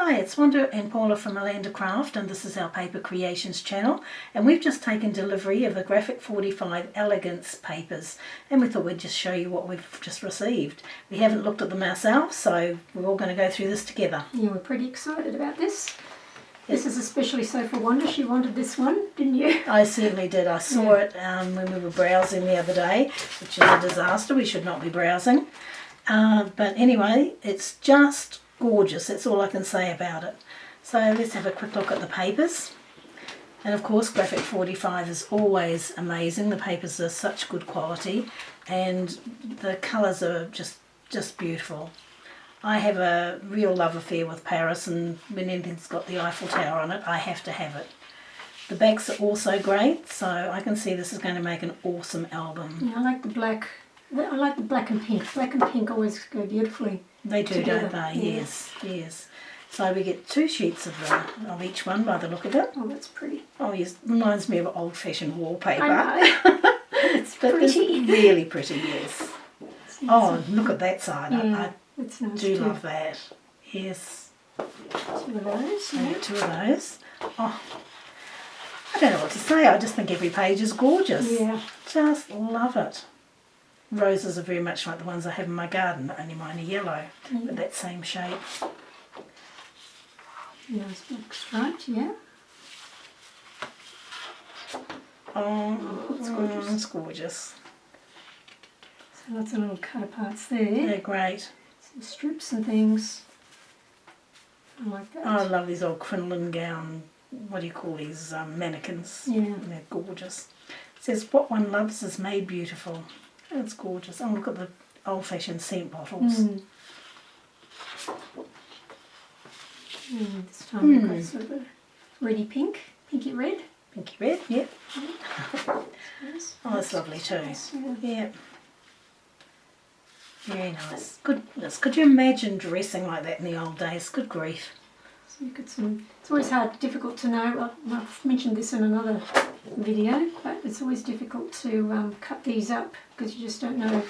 Hi, it's Wanda and Paula from Alanda Craft, and this is our Paper Creations channel, and we've just taken delivery of the Graphic 45 Elegance papers, and we thought we'd just show you what we've just received. We haven't looked at them ourselves, so we're all going to go through this together. Yeah, we're pretty excited about this. This is especially so for Wanda. She wanted this one, didn't you? I certainly did. I saw it when we were browsing the other day, which is a disaster. We should not be browsing. But anyway, it's just gorgeous. That's all I can say about it. So let's have a quick look at the papers. And of course, Graphic 45 is always amazing. The papers are such good quality and the colours are just beautiful. I have a real love affair with Paris, and when anything's got the Eiffel Tower on it, I have to have it. The backs are also great, so I can see this is going to make an awesome album. Yeah, I like the black. I like the black and pink. Black and pink always go beautifully. They do, together. don't they? Yeah. Yes, yes. So we get 2 sheets of each one by the look of it. Oh, that's pretty. Oh yes, reminds me of old-fashioned wallpaper. I know. It's But pretty. it's really pretty, yes. Oh, look at that side. Yeah, it's I nice do too. love that. Yes. 2 of those. So Yeah. 2 of those. Oh, I don't know what to say. I just think every page is gorgeous. Yeah. Just love it. Roses are very much like the ones I have in my garden, only mine are yellow, with that same shape. Nice black striped, yeah. Oh, it's gorgeous. it's gorgeous. So lots of little cut aparts there. They're great. Some strips and things. I like that. Oh, I love these old crinoline gown, what do you call these, mannequins. Yeah. They're gorgeous. It says, what one loves is made beautiful. That's gorgeous. Oh, look at the old-fashioned scent bottles. This time we've got sort of a reddy pink, pinky red. Pinky red, yep. Yes. Oh, that's lovely too. Yeah. Yep. Very nice. Goodness, could you imagine dressing like that in the old days? Good grief. So you could it's always difficult to know. I've mentioned this in another video, but it's always difficult to cut these up because you just don't know.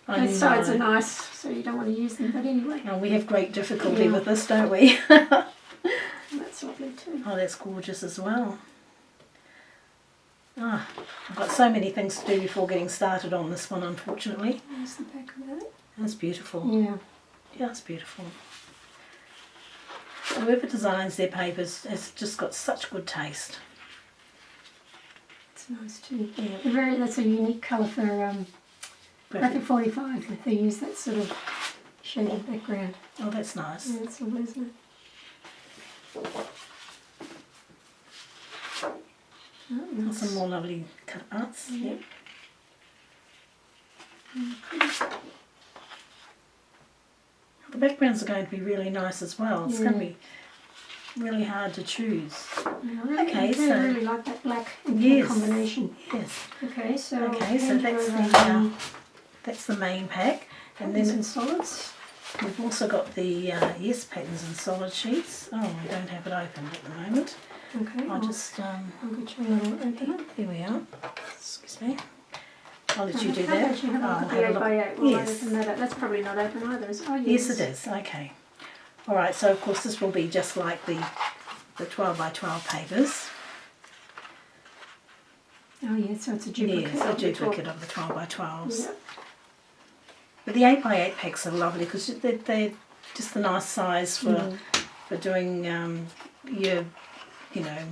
Both sides are nice, so you don't want to use them. But anyway, And we have great difficulty with this, don't we? that's lovely too. Oh, that's gorgeous as well. Ah, I've got so many things to do before getting started on this one, unfortunately. There's the back of that. That's beautiful. Yeah. Just beautiful. Whoever designs their papers has just got such good taste. It's nice too. Yeah. That's a unique colour for Graphic 45. If they use that sort of shaded background. Oh, that's nice. Yeah, it's lovely, isn't it? Oh, nice. Some more lovely cut arts. Yeah. Yep. The backgrounds are going to be really nice as well. It's going to be really hard to choose. Yeah, really, Okay, I so really like that black and pink combination. Yes. Okay, so that's the main pack, and patterns then and solids. we've also got the patterns and solid sheets. Oh, I don't have it open at the moment. Okay, I'll just I'll get you a little opener. there we are. Excuse me. I'll let you do How that. about you have a look at the 8x8? Well, Yes. open that up. That's probably not open either. Oh, Yes, it is. Okay. All right. So of course this will be just like the 12x12 papers. Oh, yeah. So it's a duplicate. Yes, a of the duplicate of the 12x12s. Yeah. But the 8x8 packs are lovely because they're just the nice size for doing your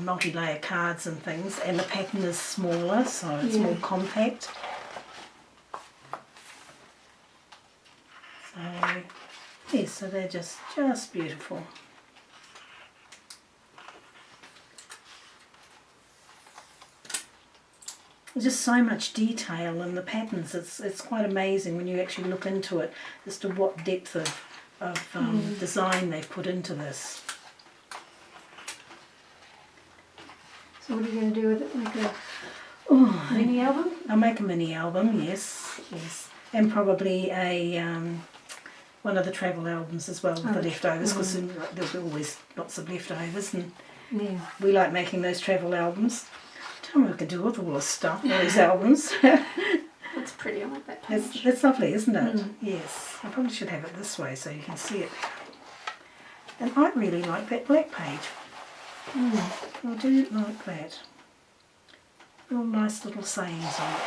multi-layer cards and things, and the pattern is smaller, so it's more compact. So yes, so they're just beautiful. There's just so much detail in the patterns. It's quite amazing when you actually look into it as to what depth of design they've put into this. So what are you going to do with it? Make a mini album? I'll make a mini album, yes, and probably a one of the travel albums as well with the leftovers, because there'll be always lots of leftovers, and we like making those travel albums. I don't know what we can do with all this stuff, all these albums. That's pretty. I like that page. That's lovely, isn't it? Yes, I probably should have it this way so you can see it. And I really like that black page. I do like that. Real nice little sayings on it.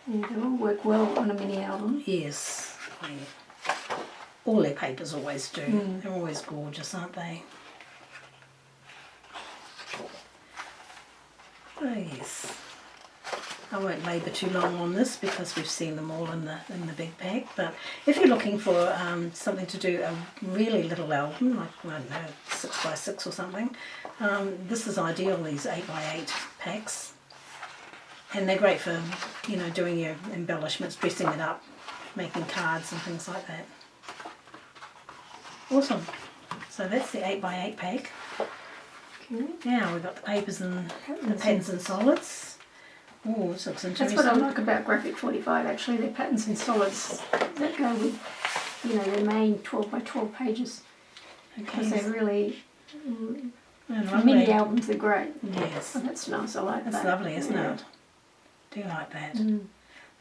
Yeah, they all work well on a mini album. Yes. Yeah. All their papers always do. They're always gorgeous, aren't they? Oh yes. I won't labour too long on this because we've seen them all in the big pack. But if you're looking for something to do a really little album, like I don't know, 6x6 or something, this is ideal. These 8x8 packs, and they're great for doing your embellishments, dressing it up, making cards and things like that. Awesome. So that's the 8x8 pack. Okay. Now we've got the papers and the patterns and solids. Oh, this looks interesting. That's what I like about Graphic 45 actually, their patterns and solids that go with, their main 12x12 pages. Because they're really, for mini albums they're great. Yes. Oh, that's nice, I like that. That's lovely, isn't it? Do you like that?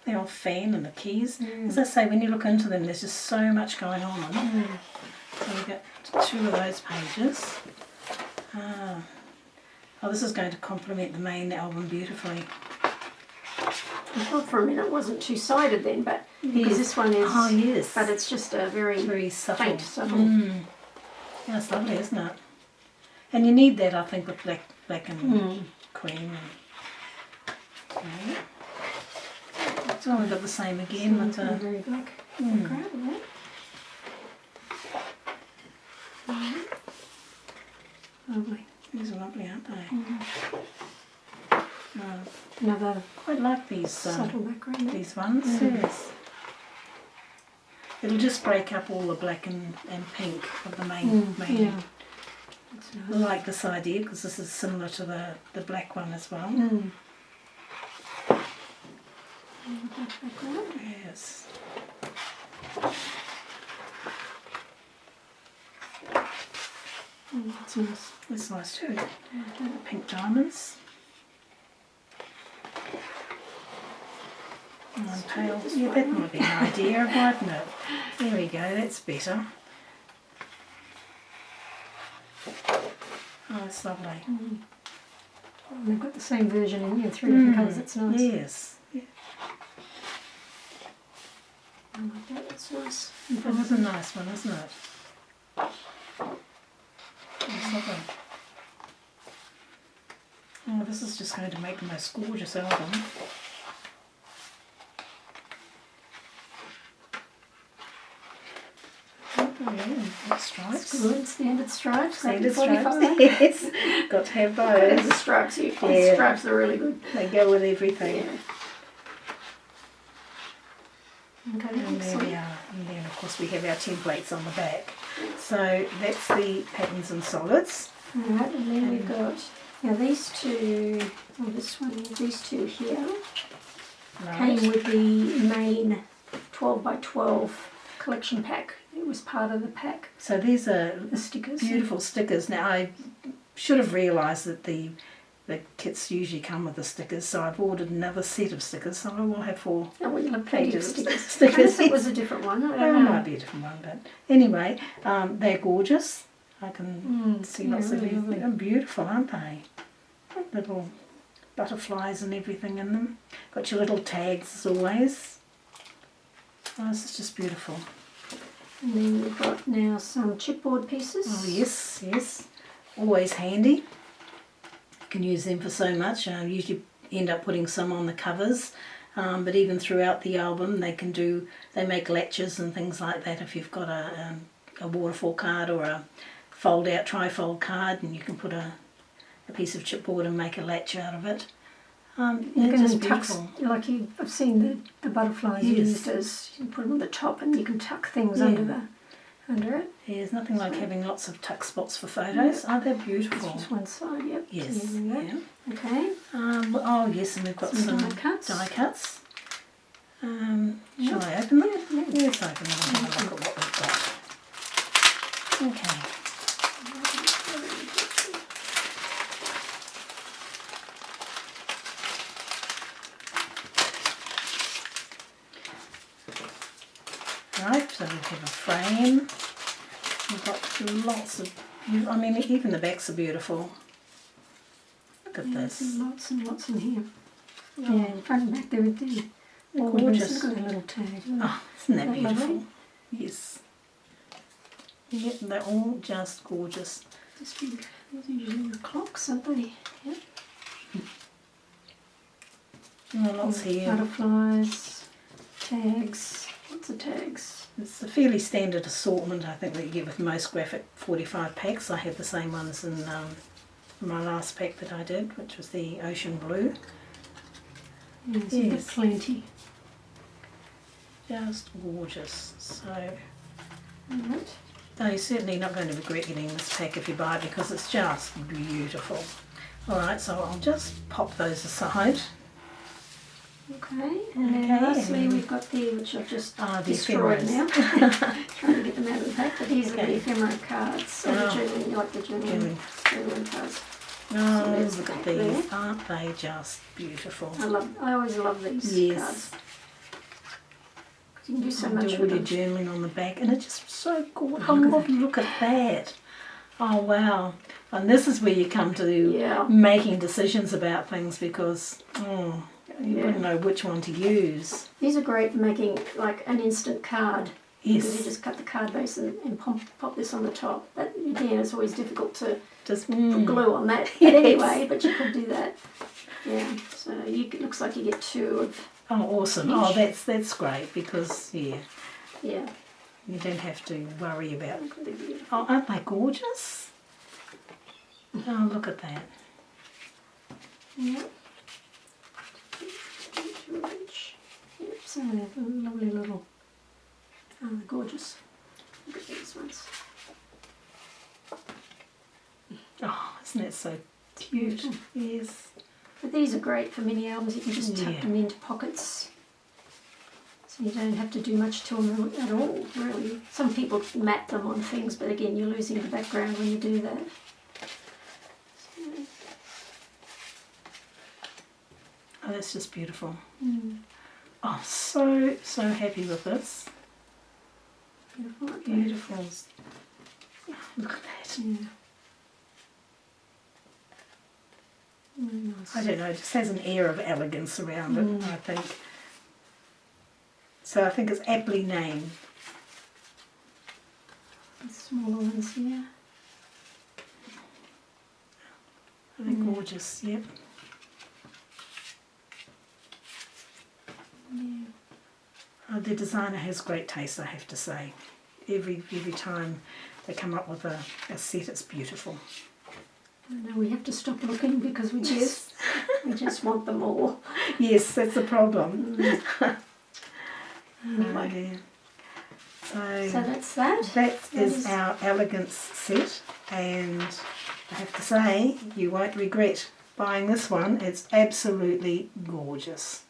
The old fan and the keys. As I say, when you look into them, there's just so much going on. So we get 2 of those pages. Oh, this is going to complement the main album beautifully. I thought for a minute it wasn't two-sided then, but because this one is. Oh yes. But it's just a very subtle. faint, subtle. Yeah, it's lovely, isn't it? And you need that, I think, with black and cream. Okay. So we've got the same again. With very black background, Lovely. These are lovely, aren't they? Another Quite like these subtle background. these ones. Yes. It'll just break up all the black and pink of the main. Yeah. I like this idea because this is similar to the black one as well. Yes. That's nice. That's nice too. Pink diamonds. And pale. Yeah, that might be an idea, mightn't it? There we go, that's better. Oh, it's lovely. And they've got the same version in 3 different colours, that's nice. Yes. Yeah. I like that, that's nice. That is a nice one, isn't it? It's lovely. Oh, this is just going to make the most gorgeous album. Oh yeah, stripes. Good, standard stripes. Standard Graphic stripes. 45. Yes, got to have There's those. the stripes here. Yeah. The stripes are really good. They go with everything. Okay, And there excellent. we are. And then of course we have our templates on the back. So that's the patterns and solids. Alright, and then we've got, now these two, these two here came with the main 12x12 collection pack. It was part of the pack, So these are the stickers. beautiful stickers. Now I should have realised that the kits usually come with the stickers, so I've ordered another set of stickers, so I will have 4 And we'll have plenty of pages of stickers. stickers. Unless it was a different one, I Well, don't it know. might be a different one, but anyway, they're gorgeous. I can see yeah, lots of really everything. They're beautiful, aren't they? Little butterflies and everything in them. Got your little tags as always. Oh, this is just beautiful. And then we've got now some chipboard pieces. Oh yes, yes. Always handy. You can use them for so much. Usually end up putting some on the covers, but even throughout the album they make latches and things like that. If you've got a waterfall card or a fold out trifold card, and you can put a piece of chipboard and make a latch out of it. You It's just can tuck, beautiful. like I've seen the butterflies Yes. used as, you can put them on the top and you can tuck things under it. Yeah, there's nothing like having lots of tuck spots for photos. Aren't they beautiful? Just one side, yep. Yes. So there we go. Yeah. Okay. Oh yes, and we've got some die cuts. die cuts. Shall I open them? Yes, open them and have a look at what we've got. Okay. Right, so we have a frame, lots of, I mean, even the backs are beautiful. Look at There's this. lots and lots in here. Yeah, in front and back they would do. Gorgeous. Look at that little tag. Oh, isn't that Isn't that beautiful? lovely? Yes. Yep, they're all just gorgeous. These are usually the clocks, aren't they? Yep. Oh, lots here. Butterflies, tags, lots of tags. It's a fairly standard assortment, I think, that you get with most graphic 45 packs. I had the same ones in my last pack that I did, which was the ocean blue. Yes, you've got Yes. plenty. Just gorgeous. So, Right. no, you're certainly not going to regret getting this pack if you buy it because it's just beautiful. Alright, so I'll just pop those aside. Okay, and then Okay. lastly we've got which I've just The destroyed ephemeras. now. Trying to get them out of the pack, but these are Okay. the ephemera cards. So Oh. the journaling, like the journaling cards. Oh, there's look at that there. these. Aren't they just beautiful? I always love these Yes. cards. 'Cause you can do so Do much all with your them. journaling on the back, and it's just so gorgeous. Oh, look at that. Oh, wow. And this is where you come to Yeah. making decisions about things because you Yeah. wouldn't know which one to use. These are great for making like an instant card. Because you Yes. just cut the card base and pop this on the top. That again, it's always difficult to Just put glue on that. Yes. But anyway, but you could do that. Yeah. So it looks like you get two of. Oh, awesome. Each. Oh, that's great because, yeah, Yeah. you don't have to worry about. Look, they're beautiful. Oh, aren't they gorgeous? Oh, look at that. Yeah. Two of each. Yep. So they're lovely little. Oh, they're gorgeous. Look at these ones. Oh, isn't that so cute? Beautiful. Yes. But these are great for mini albums. You can just tuck Yeah. them into pockets. So you don't have to do much to them at all, really. Some people mat them on things, but again, you're losing the background when you do that. Oh, that's just beautiful. Mm, Oh, so happy with this. beautiful. aren't they? Beautiful. Look at that. Yeah. Very nice. I don't know, it just has an air of elegance around it, I think. So I think it's aptly named. The smaller ones here. They're gorgeous, yep. Yeah. Oh, the designer has great taste, I have to say. Every time they come up with a set, it's beautiful. I know we have to stop looking because we just want them all. Yes, that's the problem. Anyway, So so that's that. that is is- our elegance set, and I have to say you won't regret buying this one. It's absolutely gorgeous.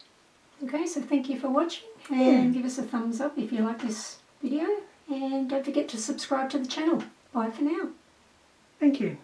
Okay, so thank you for watching and give us a thumbs up if you like this video, and don't forget to subscribe to the channel. Bye for now. Thank you.